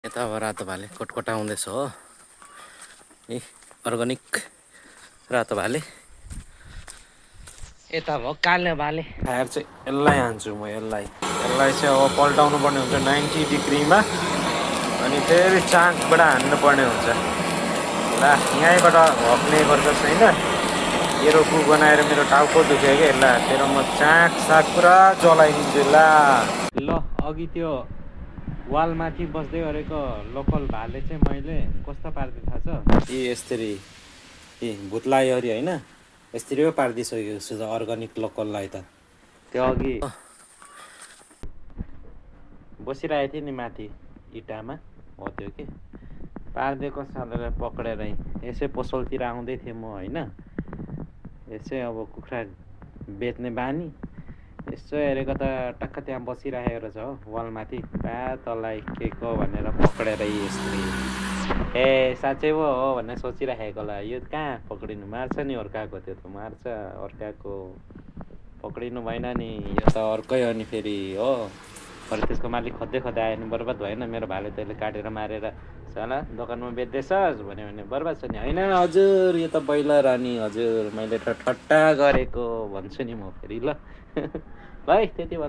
यता अब रातो भाले कोटकोटा आउँदैछ हो। ए अर्ग्यानिक रातो भाले। यता भयो कालो भाले। खाएर चाहिँ यसलाई हान्छु म। यसलाई चाहिँ अब पल्टाउनु पर्ने हुन्छ 90 डिग्रीमा, अनि फेरि चाकबाट हान्नुपर्ने हुन्छ। ल यहीँबाट हप्ने गर्छ छैन, मेरो कु बनाएर मेरो टाउको दुख्यो क्या। यसलाई हातेर म चाक साक पुरा जलाइदिन्छु। ल अघि त्यो वालमाथि बस्दै गरेको लोकल भाले चाहिँ मैले कस्तो पारिदिएँ थाहा छ? यसरी भुत्लायो होइन, यसरी पो पारिदिइसकेको छु त अर्ग्यानिक लोकललाई त। त्यो अघि बसिरहेको थिएँ नि माथि इँटामा, हो त्यो कि पारिदिएको सालेर पक्रेर यसै पसलतिर आउँदै थिएँ म होइन। यसै अब कुखुरा बेच्ने बानी, यसो हेरेको त टक्क त्यहाँ बसिरहेको रहेछ हो वालमाथि। बा तँलाई के को भनेर पक्रेर यसरी ए साँच्चै पो हो भनेर सोचिराखेको होला। यो कहाँ पक्रिनु, मार्छ नि अर्काको, त्यो त मार्छ अर्काको, पक्रिनु भएन नि, यो त अर्कै हो नि फेरि हो। अरू त्यसको मालिक खोज्दै आयो भने बर्बाद भएन मेरो भाले। तैँले काटेर मारेर साला दोकानमा बेच्दैछस् भन्यो भने बर्बाद छ नि। होइन हजुर यो त बैलर अनि हजुर मैले त ठट्टा गरेको भन्छु नि म फेरि। ल ल है त्यति भन्दा